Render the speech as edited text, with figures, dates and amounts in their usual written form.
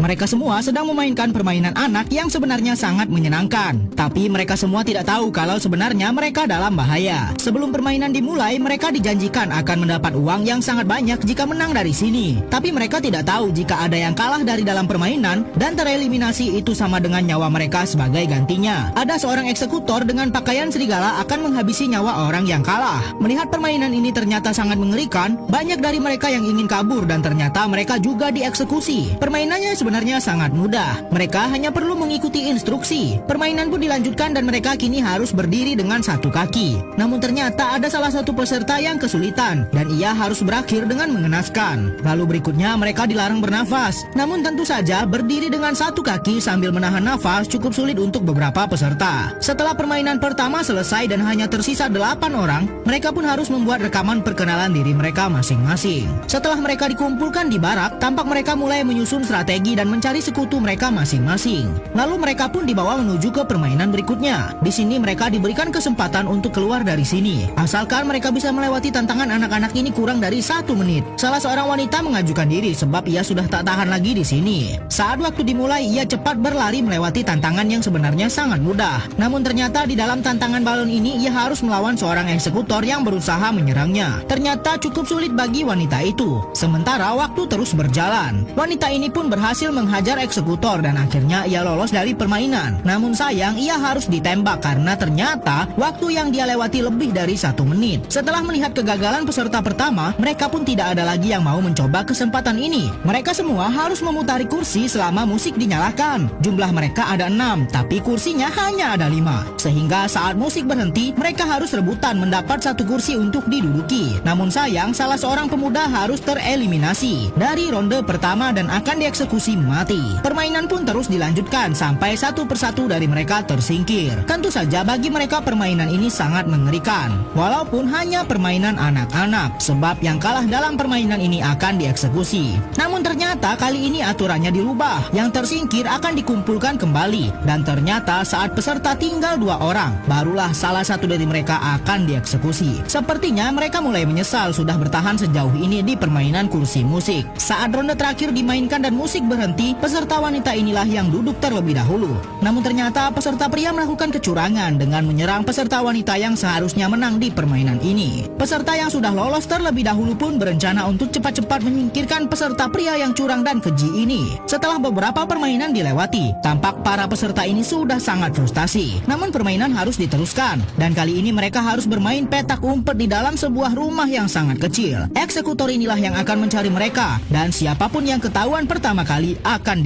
Mereka semua sedang memainkan permainan anak yang sebenarnya sangat menyenangkan. Tapi mereka semua tidak tahu kalau sebenarnya mereka dalam bahaya. Sebelum permainan dimulai, mereka dijanjikan akan mendapat uang yang sangat banyak jika menang dari sini. Tapi mereka tidak tahu jika ada yang kalah dari dalam permainan dan tereliminasi itu sama dengan nyawa mereka sebagai gantinya. Ada seorang eksekutor dengan pakaian serigala akan menghabisi nyawa orang yang kalah. Melihat permainan ini ternyata sangat mengerikan, banyak dari mereka yang ingin kabur dan ternyata mereka juga dieksekusi. Permainannya sebenarnya sangat mudah. Mereka hanya perlu mengikuti instruksi. Permainan pun dilanjutkan dan mereka kini harus berdiri dengan satu kaki. Namun ternyata ada salah satu peserta yang kesulitan dan ia harus berakhir dengan mengenaskan. Lalu berikutnya mereka dilarang bernafas. Namun tentu saja berdiri dengan satu kaki sambil menahan nafas cukup sulit untuk beberapa peserta. Setelah permainan pertama selesai dan hanya tersisa 8 orang, mereka pun harus membuat rekaman perkenalan diri mereka masing-masing. Setelah mereka dikumpulkan di barak, tampak mereka mulai menyusun strategi dan mencari sekutu mereka masing-masing. Lalu mereka pun dibawa menuju ke permainan berikutnya. Di sini mereka diberikan kesempatan untuk keluar dari sini, asalkan mereka bisa melewati tantangan anak-anak ini kurang dari 1 menit. Salah seorang wanita mengajukan diri sebab ia sudah tak tahan lagi di sini. Saat waktu dimulai, ia cepat berlari melewati tantangan yang sebenarnya sangat mudah. Namun ternyata di dalam tantangan balon ini ia harus melawan seorang eksekutor yang berusaha menyerangnya. Ternyata cukup sulit bagi wanita itu. Sementara waktu terus berjalan, wanita ini pun berhasil menghajar eksekutor dan akhirnya ia lolos dari permainan. Namun sayang, ia harus ditembak karena ternyata waktu yang dia lewati lebih dari 1 menit. Setelah melihat kegagalan peserta pertama, mereka pun tidak ada lagi yang mau mencoba kesempatan ini. Mereka semua harus memutari kursi selama musik dinyalakan. Jumlah mereka ada 6, tapi kursinya hanya ada 5. Sehingga saat musik berhenti, mereka harus rebutan mendapat 1 kursi untuk diduduki. Namun sayang, salah seorang pemuda harus tereliminasi dari ronde pertama dan akan dieksekusi mati. Permainan pun terus dilanjutkan sampai satu persatu dari mereka tersingkir. Tentu saja bagi mereka permainan ini sangat mengerikan. Walaupun hanya permainan anak-anak, sebab yang kalah dalam permainan ini akan dieksekusi. Namun ternyata kali ini aturannya dirubah. Yang tersingkir akan dikumpulkan kembali. Dan ternyata saat peserta tinggal 2 orang, barulah salah satu dari mereka akan dieksekusi. Sepertinya mereka mulai menyesal sudah bertahan sejauh ini di permainan kursi musik. Saat ronde terakhir dimainkan dan musik berhenti, peserta wanita inilah yang duduk terlebih dahulu. Namun ternyata peserta pria melakukan kecurangan dengan menyerang peserta wanita yang seharusnya menang di permainan ini. Peserta yang sudah lolos terlebih dahulu pun berencana untuk cepat-cepat menyingkirkan peserta pria yang curang dan keji ini. Setelah beberapa permainan dilewati, tampak para peserta ini sudah sangat frustasi. Namun permainan harus diteruskan, dan kali ini mereka harus bermain petak umpet di dalam sebuah rumah yang sangat kecil. Eksekutor inilah yang akan mencari mereka, dan siapapun yang ketahuan pertama kali akan